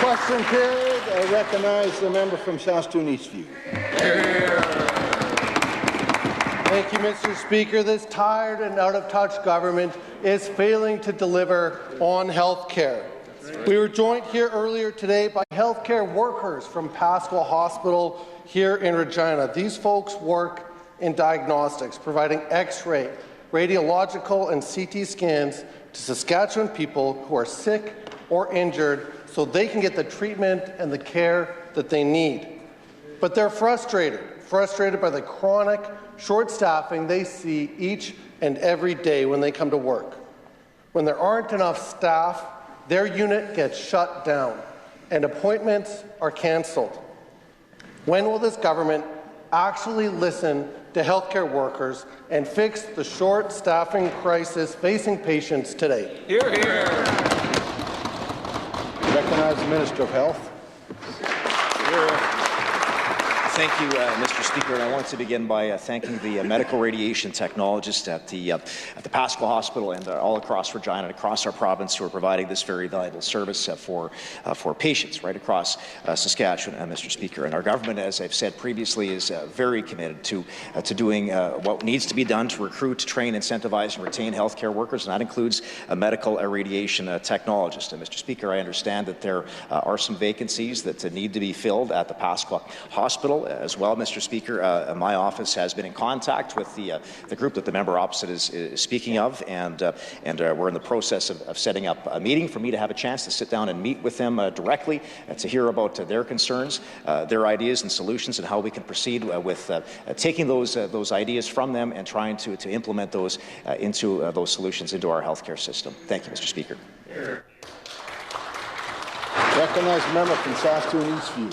Question carried. I recognize the member from Saskatoon Eastview. Thank you, Mr. Speaker. This tired and out-of-touch government is failing to deliver on health care. We were joined here earlier today by healthcare workers from Pascal Hospital here in Regina. These folks work in diagnostics, providing X-ray, radiological and CT scans to Saskatchewan people who are sick or injured so they can get the treatment and the care that they need. But they're frustrated by the chronic short staffing they see each and every day when they come to work. When there aren't enough staff, their unit gets shut down and appointments are cancelled. When will this government actually listen to healthcare workers and fix the short staffing crisis facing patients today? Hear, hear. Recognize the Minister of Health. Thank you, Mr. Speaker. And I want to begin by thanking the medical radiation technologists at the Pascal Hospital and all across Regina and across our province who are providing this very valuable service for patients right across Saskatchewan, Mr. Speaker. And our government, as I've said previously, is very committed to doing what needs to be done to recruit, train, incentivize, and retain healthcare workers, and that includes medical radiation technologists. And Mr. Speaker, I understand that there are some vacancies that need to be filled at the Pascal Hospital. As well, Mr. Speaker, my office has been in contact with the group that the member opposite is speaking of, and we're in the process of setting up a meeting for me to have a chance to sit down and meet with them directly to hear about their concerns, their ideas and solutions, and how we can proceed with taking those ideas from them and trying to implement those into those solutions into our healthcare system. Thank you, Mr. Speaker. Recognize the member from Saskatoon Eastview.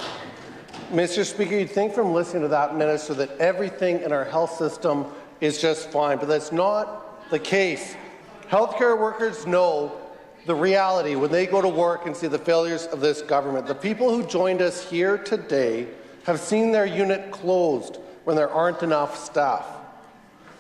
Mr. Speaker, you'd think from listening to that minister that everything in our health system is just fine, but that's not the case. Healthcare workers know the reality when they go to work and see the failures of this government. The people who joined us here today have seen their unit closed when there aren't enough staff.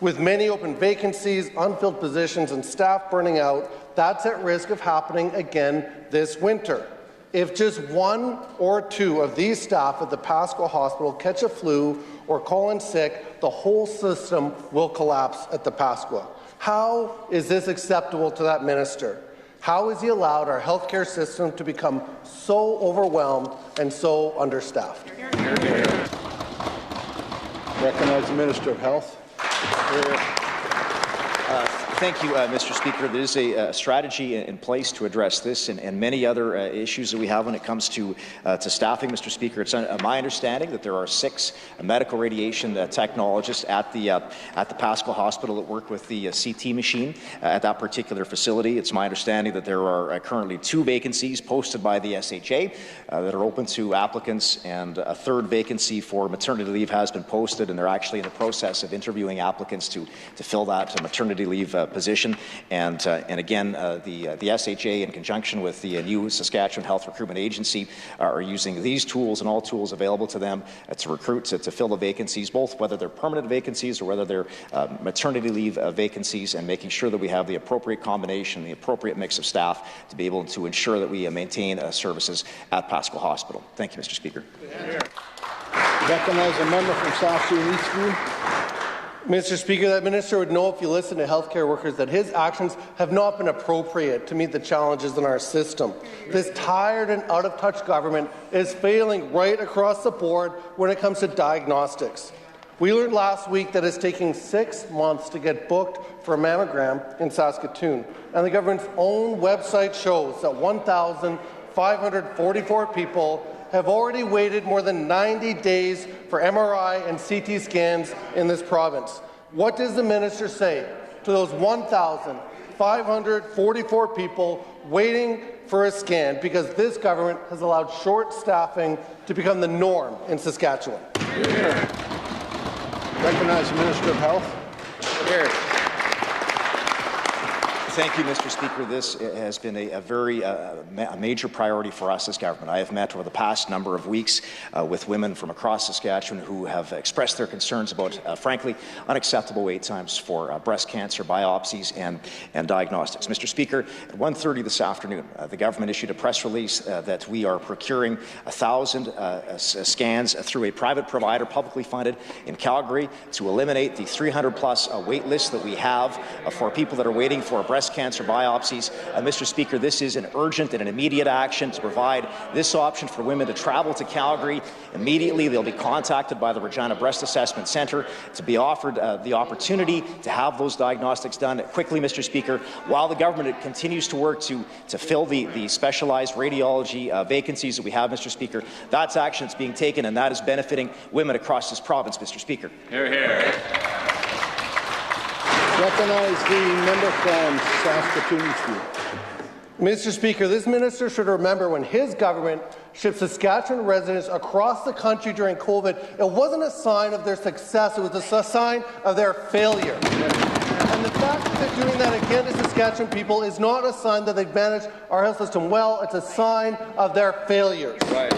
With many open vacancies, unfilled positions, and staff burning out, that's at risk of happening again this winter. If just one or two of these staff at the Pascal Hospital catch a flu or call in sick, the whole system will collapse at the Pascal. How is this acceptable to that minister? How has he allowed our healthcare system to become so overwhelmed and so understaffed? Recognize the Minister of Health. Thank you, Mr. Speaker. There is a strategy in place to address this and many other issues that we have when it comes to staffing, Mr. Speaker. It's my understanding that there are 6 medical radiation technologists at the Pascal Hospital that work with the CT machine at that particular facility. It's my understanding that there are currently 2 vacancies posted by the SHA that are open to applicants, and a 3rd vacancy for maternity leave has been posted, and they're actually in the process of interviewing applicants to fill that maternity leave position. And again, the SHA, in conjunction with the new Saskatchewan Health Recruitment Agency, are using these tools and all tools available to them to recruit, to fill the vacancies, both whether they're permanent vacancies or whether they're maternity leave vacancies, and making sure that we have the appropriate combination, the appropriate mix of staff to be able to ensure that we maintain services at Pascal Hospital. Thank you, Mr. Speaker. Recognize a member from Saskatoon Eastview. Mr. Speaker, that minister would know if you listen to healthcare workers that his actions have not been appropriate to meet the challenges in our system. This tired and out-of-touch government is failing right across the board when it comes to diagnostics. We learned last week that it's taking 6 months to get booked for a mammogram in Saskatoon, and the government's own website shows that 1,544 people have already waited more than 90 days for MRI and CT scans in this province. What does the minister say to those 1,544 people waiting for a scan because this government has allowed short staffing to become the norm in Saskatchewan? Recognize the Minister of Health. Thank you, Mr. Speaker. This has been a very major priority for us as government. I have met over the past number of weeks with women from across Saskatchewan who have expressed their concerns about, frankly, unacceptable wait times for breast cancer biopsies and diagnostics. Mr. Speaker, at 1:30 this afternoon, the government issued a press release that we are procuring 1,000 scans through a private provider, publicly funded, in Calgary to eliminate the 300-plus wait list that we have for people that are waiting for breast cancer biopsies. Mr. Speaker, this is an urgent and an immediate action to provide this option for women to travel to Calgary immediately. They'll be contacted by the Regina Breast Assessment Centre to be offered the opportunity to have those diagnostics done quickly, Mr. Speaker, while the government continues to work to fill the specialized radiology vacancies that we have, Mr. Speaker. That's action that's being taken, and that is benefiting women across this province, Mr. Speaker. Hear, hear. Recognize the member from Saskatoon Eastview. Mr. Speaker, this minister should remember when his government shipped Saskatchewan residents across the country during COVID, it wasn't a sign of their success, it was a sign of their failure. And the fact that they're doing that again to Saskatchewan people is not a sign that they've managed our health system well, it's a sign of their failures. Right.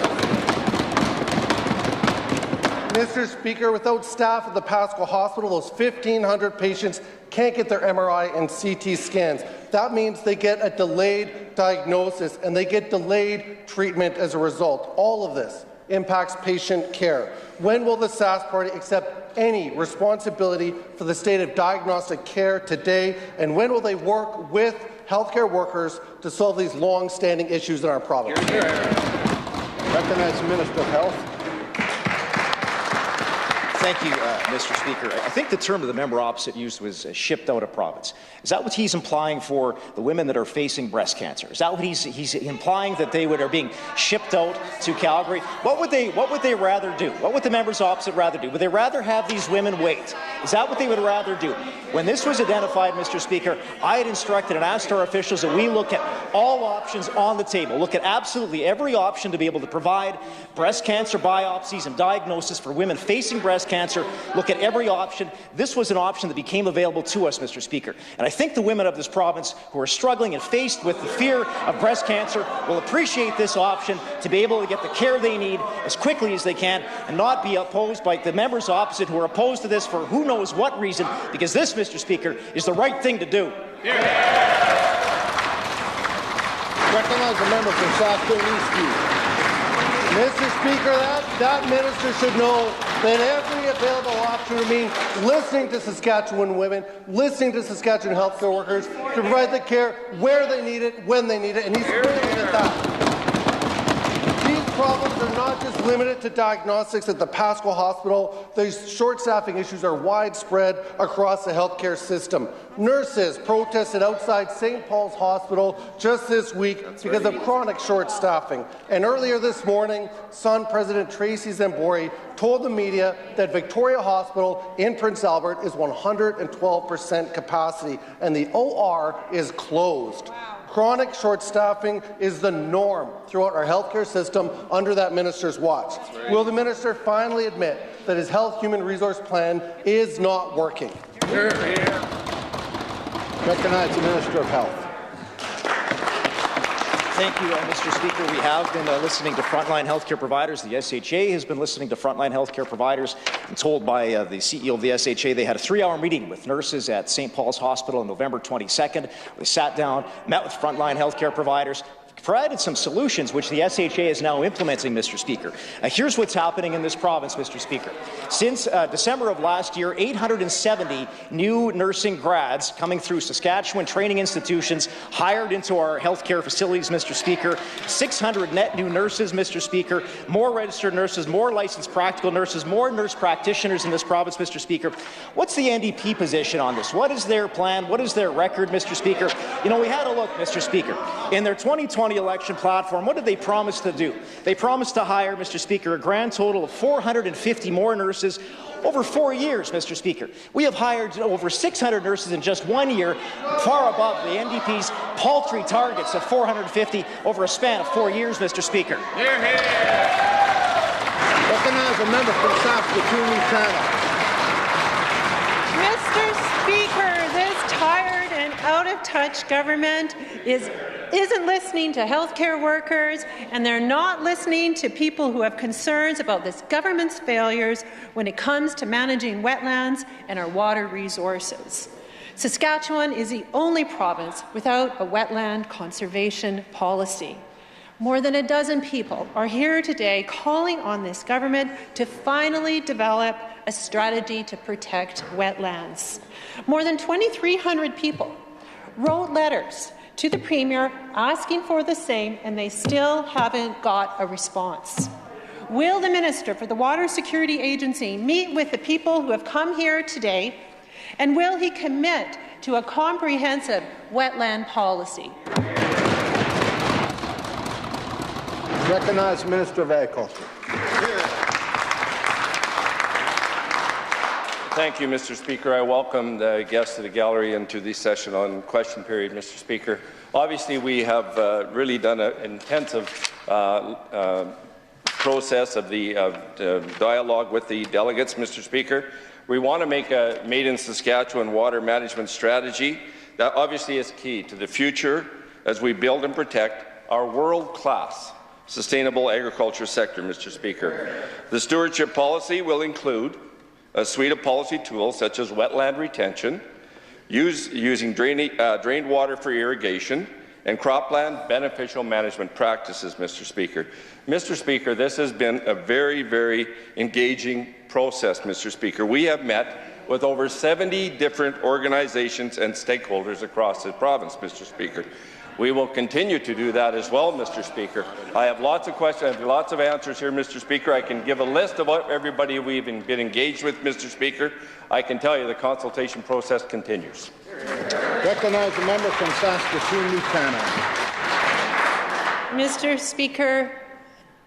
Mr. Speaker, without staff at the Pascal Hospital, those 1,500 patients can't get their MRI and CT scans. That means they get a delayed diagnosis and they get delayed treatment as a result. All of this impacts patient care. When will the Sask Party accept any responsibility for the state of diagnostic care today? And when will they work with healthcare workers to solve these long-standing issues in our province? Recognize the Minister of Health. Thank you, Mr. Speaker. I think the term that the member opposite used was shipped out of province. Is that what he's implying for the women that are facing breast cancer? Is that what he's implying, that they are being shipped out to Calgary? What would they rather do? What would the members opposite rather do? Would they rather have these women wait? Is that what they would rather do? When this was identified, Mr. Speaker, I had instructed and asked our officials that we look at all options on the table, look at absolutely every option to be able to provide breast cancer biopsies and diagnosis for women facing breast cancer, look at every option. This was an option that became available to us, Mr. Speaker. And I think the women of this province who are struggling and faced with the fear of breast cancer will appreciate this option to be able to get the care they need as quickly as they can and not be opposed by the members opposite who are opposed to this for who knows what reason, because this, Mr. Speaker, is the right thing to do. Recognize the member from Saskatoon Eastview. Mr. Speaker, that minister should know that every available option would mean listening to Saskatchewan women, listening to Saskatchewan healthcare workers to provide the care where they need it, when they need it, and he's brilliant at that. These problems are not just limited to diagnostics at the Pascal Hospital. These short staffing issues are widespread across the healthcare system. Nurses protested outside St. Paul's Hospital just this week because of chronic short staffing. And earlier this morning, Sun President Tracy Zambori told the media that Victoria Hospital in Prince Albert is 112% capacity and the OR is closed. Wow. Chronic short staffing is the norm throughout our healthcare system under that minister's watch. Right. Will the minister finally admit that his health human resource plan is not working? Hear, hear. Recognize the Minister of Health. Thank you, Mr. Speaker. We have been listening to frontline healthcare providers. The SHA has been listening to frontline healthcare providers. I'm told by the CEO of the SHA they had a 3-hour meeting with nurses at St. Paul's Hospital on November 22nd. We sat down, met with frontline healthcare providers, provided some solutions which the SHA is now implementing, Mr. Speaker. Here's what's happening in this province, Mr. Speaker. Since December of last year, 870 new nursing grads coming through Saskatchewan training institutions hired into our healthcare facilities, Mr. Speaker. 600 net new nurses, Mr. Speaker. More registered nurses, more licensed practical nurses, more nurse practitioners in this province, Mr. Speaker. What's the NDP position on this? What is their plan? What is their record, Mr. Speaker? You know, we had a look, Mr. Speaker. In their 2020 election platform, what did they promise to do? They promised to hire, Mr. Speaker, a grand total of 450 more nurses over 4 years, Mr. Speaker. We have hired over 600 nurses in just 1 year, far above the NDP's paltry targets of 450 over a span of 4 years, Mr. Speaker. Hear, hear. Recognize a member from Saskatoon Eastview. Mr. Speaker, this tired and and out-of-touch government isn't listening to healthcare workers, and they're not listening to people who have concerns about this government's failures when it comes to managing wetlands and our water resources. Saskatchewan is the only province without a wetland conservation policy. More than a dozen people are here today calling on this government to finally develop a strategy to protect wetlands. More than 2,300 people wrote letters to the Premier asking for the same, and they still haven't got a response. Will the Minister for the Water Security Agency meet with the people who have come here today, and will he commit to a comprehensive wetland policy? Recognize the Minister of Agriculture. Thank you, Mr. Speaker. I welcome the guests to the gallery and to the session on question period, Mr. Speaker. Obviously, we have really done an intensive process of the dialogue with the delegates, Mr. Speaker. We want to make a Made in Saskatchewan water management strategy that obviously is key to the future as we build and protect our world-class sustainable agriculture sector, Mr. Speaker. The stewardship policy will include a suite of policy tools such as wetland retention, using drained water for irrigation, and cropland beneficial management practices, Mr. Speaker. Mr. Speaker, this has been a very, very engaging process, Mr. Speaker. We have met with over 70 different organizations and stakeholders across the province, Mr. Speaker. We will continue to do that as well, Mr. Speaker. I have lots of questions, I have lots of answers here, Mr. Speaker. I can give a list of what everybody we've been engaged with, Mr. Speaker. I can tell you the consultation process continues. Recognize the member from Saskatoon Eastview. Mr. Speaker,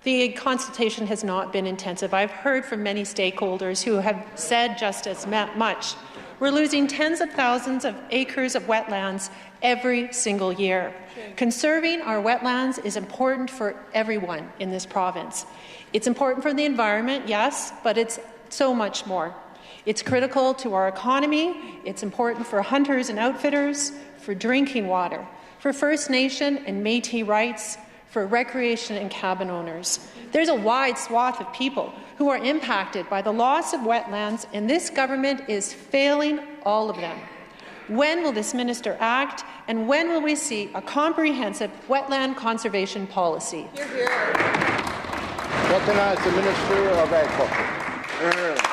the consultation has not been intensive. I've heard from many stakeholders who have said just as much. We're losing tens of thousands of acres of wetlands every single year. Conserving our wetlands is important for everyone in this province. It's important for the environment, yes, but it's so much more. It's critical to our economy. It's important for hunters and outfitters, for drinking water, for First Nation and Métis rights, for recreation and cabin owners. There's a wide swath of people who are impacted by the loss of wetlands, and this government is failing all of them. When will this minister act, and when will we see a comprehensive wetland conservation policy? Hear, hear. Recognize the Minister of Agriculture.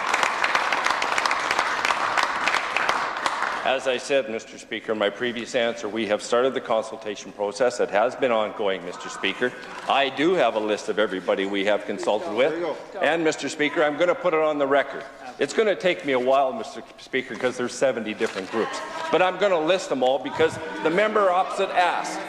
As I said, Mr. Speaker, in my previous answer, we have started the consultation process. It has been ongoing, Mr. Speaker. I do have a list of everybody we have consulted with. And, Mr. Speaker, I'm going to put it on the record. It's going to take me a while, Mr. Speaker, because there's 70 different groups. But I'm going to list them all because the member opposite asked.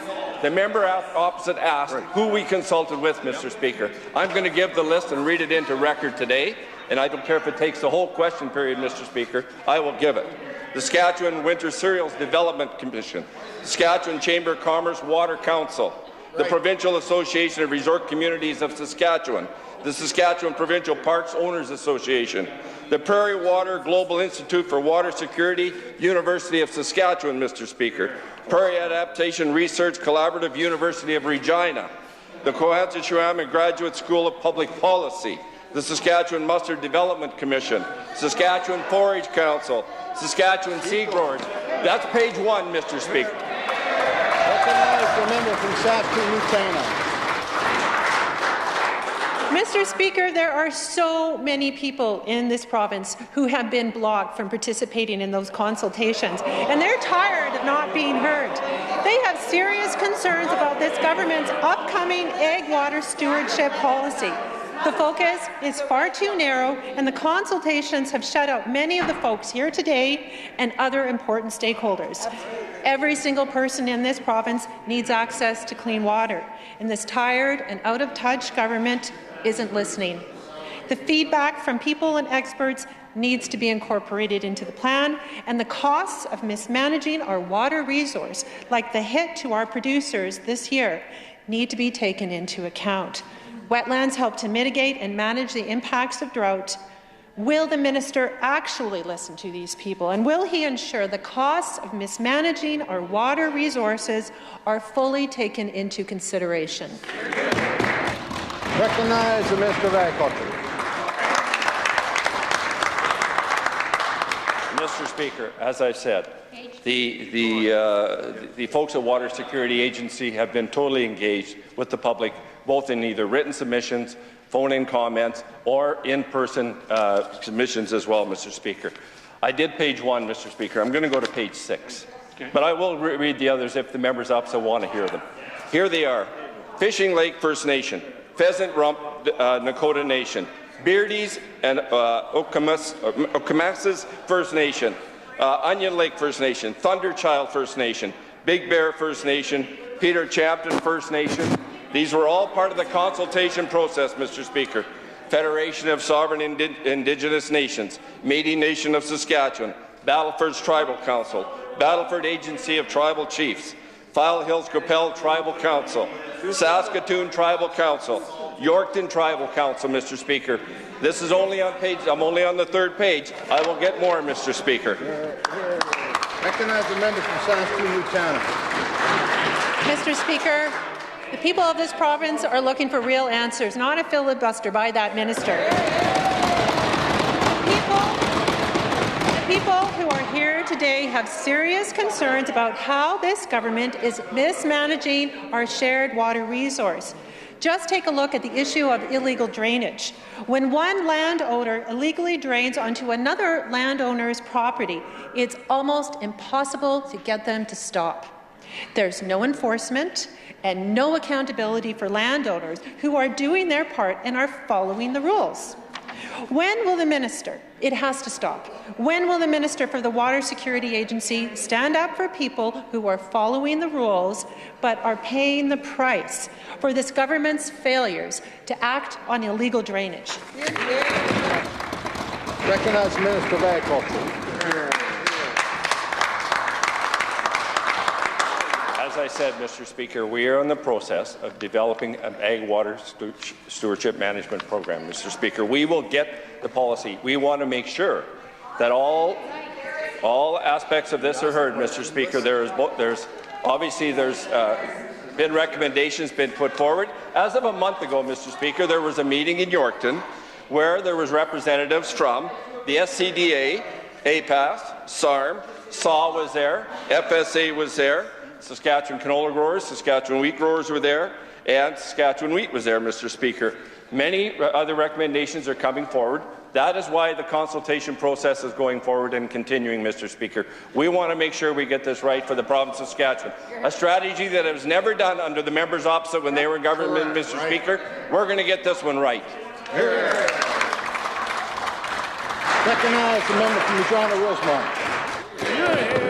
The member opposite asked who we consulted with, Mr. Speaker. I'm going to give the list and read it into record today. And I don't care if it takes the whole question period, Mr. Speaker. I will give it. The Saskatchewan Winter Cereals Development Commission, Saskatchewan Chamber of Commerce Water Council, the Provincial Association of Resort Communities of Saskatchewan, the Saskatchewan Provincial Parks Owners Association, the Prairie Water Global Institute for Water Security, University of Saskatchewan, Mr. Speaker, Prairie Adaptation Research Collaborative, University of Regina, the Saskatchewan Graduate School of Public Policy, the Saskatchewan Mustard Development Commission, Saskatchewan Forage Council, Saskatchewan Sea Growers. That's page 1, Mr. Speaker. Recognize the member from Saskatoon Eastview. Mr. Speaker, there are so many people in this province who have been blocked from participating in those consultations, and they're tired of not being heard. They have serious concerns about this government's upcoming ag water stewardship policy. The focus is far too narrow, and the consultations have shut out many of the folks here today and other important stakeholders. Every single person in this province needs access to clean water, and this tired and out-of-touch government isn't listening. The feedback from people and experts needs to be incorporated into the plan, and the costs of mismanaging our water resource, like the hit to our producers this year, need to be taken into account. Wetlands help to mitigate and manage the impacts of drought. Will the minister actually listen to these people, and will he ensure the costs of mismanaging our water resources are fully taken into consideration? Recognize the Minister of Agriculture. Mr. Speaker, as I said, the folks at Water Security Agency have been totally engaged with the public, both in either written submissions, phone-in comments, or in-person submissions as well, Mr. Speaker. I did page 1, Mr. Speaker. I'm going to go to page 6. Okay. But I will read the others if the members opposite want to hear them. Here they are. Fishing Lake First Nation, Pheasant Rump Nakota Nation, Beardies and Okamasas First Nation, Onion Lake First Nation, Thunderchild First Nation, Big Bear First Nation, Peter Champton First Nation. These were all part of the consultation process, Mr. Speaker. Federation of Sovereign Indigenous Nations, Métis Nation of Saskatchewan, Battleford's Tribal Council, Battleford Agency of Tribal Chiefs, File Hills Qu'Appelle Tribal Council, Saskatoon Tribal Council, Yorkton Tribal Council, Mr. Speaker. This is only on page, I'm only on the 3rd page. I will get more, Mr. Speaker. Recognize the member from Saskatoon Eastview. Mr. Speaker, the people of this province are looking for real answers, not a filibuster by that minister. The people who are here today have serious concerns about how this government is mismanaging our shared water resource. Just take a look at the issue of illegal drainage. When one landowner illegally drains onto another landowner's property, it's almost impossible to get them to stop. There's no enforcement and no accountability for landowners who are doing their part and are following the rules. When will the minister, it has to stop, when will the minister for the Water Security Agency stand up for people who are following the rules but are paying the price for this government's failures to act on illegal drainage? Recognize the Minister of Agriculture. As I said, Mr. Speaker, we are in the process of developing an ag water stewardship management program, Mr. Speaker. We will get the policy. We want to make sure that all aspects of this are heard, Mr. Speaker. There's been recommendations been put forward. As of a month ago, Mr. Speaker, there was a meeting in Yorkton where there was representatives from the SCDA, APAS, SARM, SAW was there, FSA was there, Saskatchewan canola growers, Saskatchewan wheat growers were there, and Saskatchewan wheat was there, Mr. Speaker. Many other recommendations are coming forward. That is why the consultation process is going forward and continuing, Mr. Speaker. We want to make sure we get this right for the province of Saskatchewan. A strategy that was never done under the members opposite when they were in government, Mr. Speaker. We're going to get this one right. Recognize the member from Regina-Rosemont.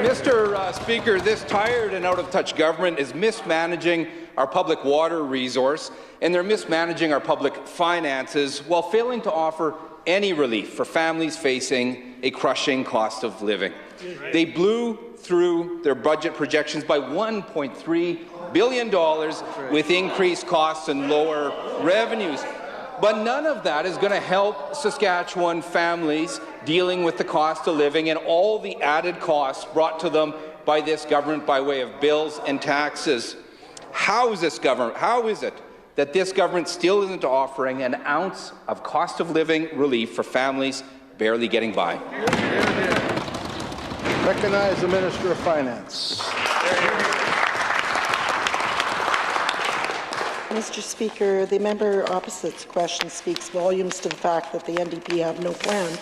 Mr. Speaker, this tired and out-of-touch government is mismanaging our public water resource, and they're mismanaging our public finances while failing to offer any relief for families facing a crushing cost of living. They blew through their budget projections by $1.3 billion with increased costs and lower revenues. But none of that is going to help Saskatchewan families dealing with the cost of living and all the added costs brought to them by this government by way of bills and taxes. How is it that this government still isn't offering an ounce of cost of living relief for families barely getting by? Recognize the Minister of Finance. Mr. Speaker, the member opposite's question speaks volumes to the fact that the NDP have no plan,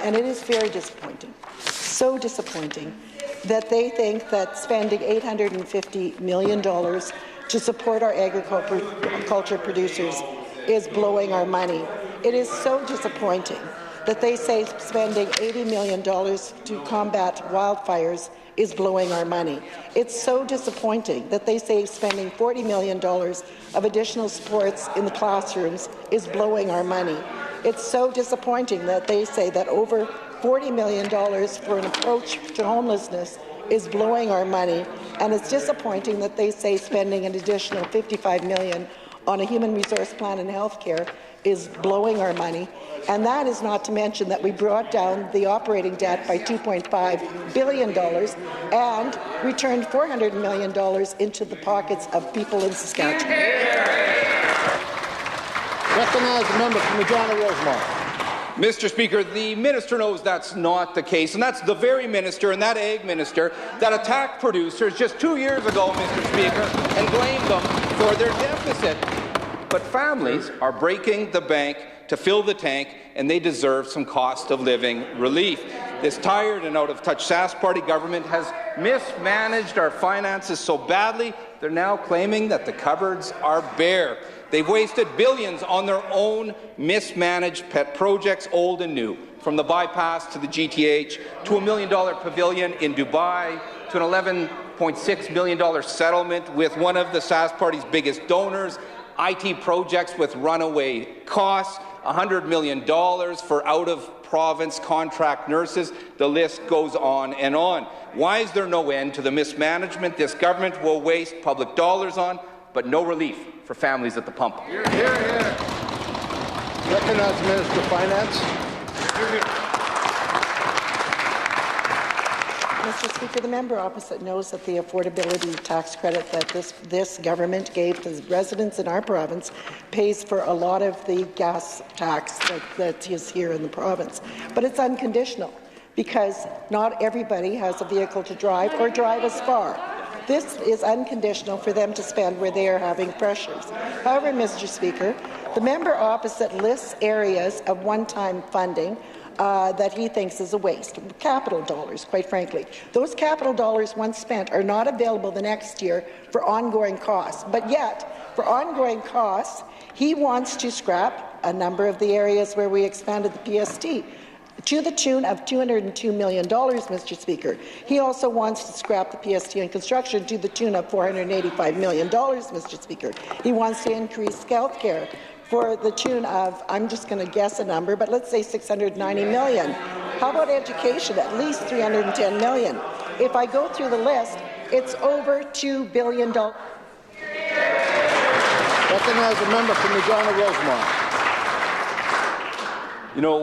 and it is very disappointing, so disappointing, that they think that spending $850 million to support our agriculture producers is blowing our money. It is so disappointing that they say spending $80 million to combat wildfires is blowing our money. It's so disappointing that they say spending $40 million of additional supports in the classrooms is blowing our money. It's so disappointing that they say that over $40 million for an approach to homelessness is blowing our money, and it's disappointing that they say spending an additional $55 million on a human resource plan in health care is blowing our money. And that is not to mention that we brought down the operating debt by $2.5 billion and returned $400 million into the pockets of people in Saskatchewan. Recognize the member from Regina-Rosemont. Mr. Speaker, the minister knows that's not the case, and that's the very minister and that ag minister that attacked producers just 2 years ago, Mr. Speaker, and blamed them for their deficit. But families are breaking the bank to fill the tank, and they deserve some cost of living relief. This tired and out-of-touch Sask Party government has mismanaged our finances so badly, they're now claiming that the cupboards are bare. They've wasted billions on their own mismanaged pet projects, old and new, from the bypass to the GTH, to $1 million pavilion in Dubai, to an $11.6 million settlement with one of the Sask Party's biggest donors, IT projects with runaway costs, $100 million for out-of-province contract nurses. The list goes on and on. Why is there no end to the mismanagement this government will waste public dollars on, but no relief for families at the pump? Hear, hear, hear. Recognize the Minister of Finance. Hear, hear. Mr. Speaker, the member opposite knows that the affordability tax credit that this government gave to residents in our province pays for a lot of the gas tax that is here in the province. But it's unconditional because not everybody has a vehicle to drive or drive as far. This is unconditional for them to spend where they are having pressures. However, Mr. Speaker, the member opposite lists areas of one-time funding that he thinks is a waste. Capital dollars, quite frankly. Those capital dollars, once spent, are not available the next year for ongoing costs. But yet, for ongoing costs, he wants to scrap a number of the areas where we expanded the PST to the tune of $202 million, Mr. Speaker. He also wants to scrap the PST in construction to the tune of $485 million, Mr. Speaker. He wants to increase health care for the tune of, I'm just going to guess a number, but let's say $690 million. How about education? At least $310 million. If I go through the list, it's over $2 billion. Recognize the member from Regina-Rosemont. You know,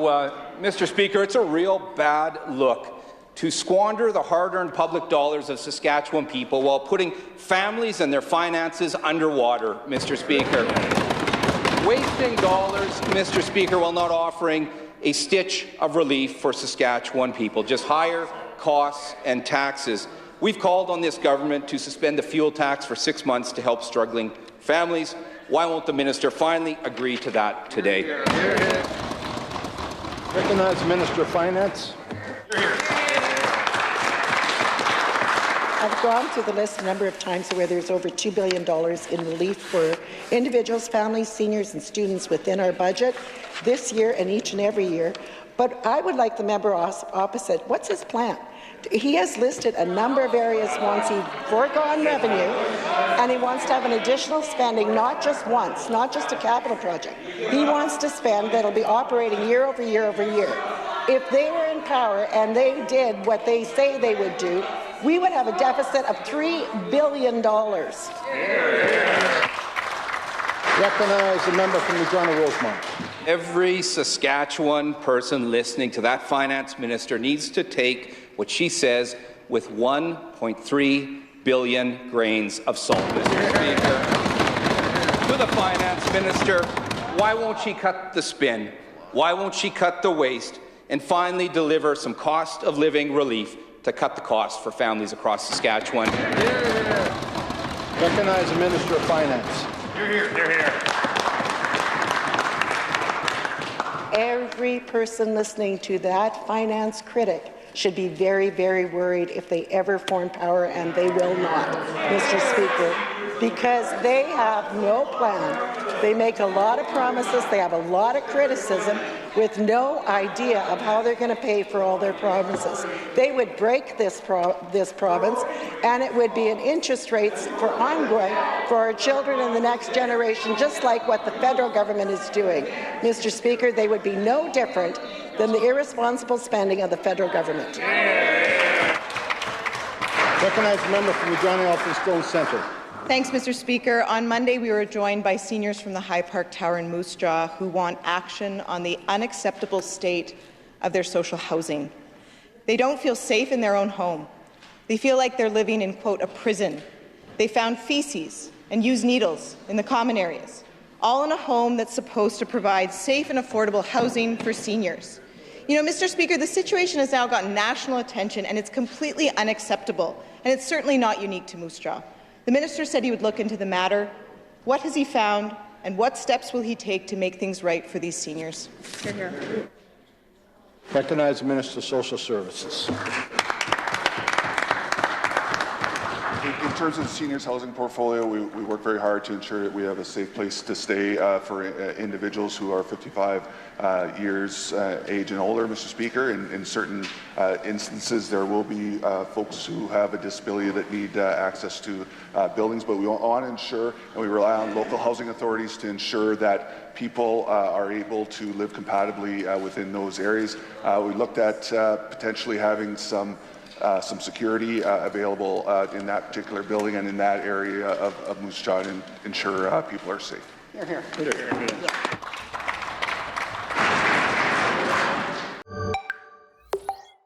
Mr. Speaker, it's a real bad look to squander the hard-earned public dollars of Saskatchewan people while putting families and their finances underwater, Mr. Speaker. Wasting dollars, Mr. Speaker, while not offering a stitch of relief for Saskatchewan people, just higher costs and taxes. We've called on this government to suspend the fuel tax for 6 months to help struggling families. Why won't the minister finally agree to that today? Recognize the Minister of Finance. I've gone through the list a number of times where there's over $2 billion in relief for individuals, families, seniors and students within our budget this year and each and every year. But I would like the member opposite, what's his plan? He has listed a number of areas wants he foregone revenue, and he wants to have an additional spending, not just once, not just a capital project. He wants to spend that'll be operating year over year over year. If they were in power and they did what they say they would do, we would have a deficit of $3 billion. Recognize the member from Regina-Rosemont. Every Saskatchewan person listening to that finance minister needs to take what she says with 1.3 billion grains of salt, Mr. Speaker. To the finance minister, why won't she cut the spin? Why won't she cut the waste and finally deliver some cost of living relief to cut the cost for families across Saskatchewan? Recognize the Minister of Finance. Every person listening to that finance critic should be very, very worried if they ever form power, and they will not, Mr. Speaker, because they have no plan. They make a lot of promises, they have a lot of criticism with no idea of how they're going to pay for all their promises. They would break this province, and it would be an interest rates for ongoing for our children in the next generation, just like what the federal government is doing. Mr. Speaker, they would be no different than the irresponsible spending of the federal government. Recognize the member from Regina Elphinstone Centre. Thanks, Mr. Speaker. On Monday, we were joined by seniors from the High Park Tower in Moose Jaw who want action on the unacceptable state of their social housing. They don't feel safe in their own home. They feel like they're living in, quote, a prison. They found feces and used needles in the common areas, all in a home that's supposed to provide safe and affordable housing for seniors. You know, Mr. Speaker, the situation has now gotten national attention, and it's completely unacceptable, and it's certainly not unique to Moose Jaw. The minister said he would look into the matter. What has he found, and what steps will he take to make things right for these seniors? Hear, hear. Recognize the Minister of Social Services. In terms of the seniors housing portfolio, we work very hard to ensure that we have a safe place to stay for individuals who are 55 years age and older, Mr. Speaker. In certain instances, there will be folks who have a disability that need access to buildings, but we want to ensure, and we rely on local housing authorities to ensure that people are able to live compatibly within those areas. We looked at potentially having some security available in that particular building and in that area of Moose Jaw and ensure people are safe. Here, here.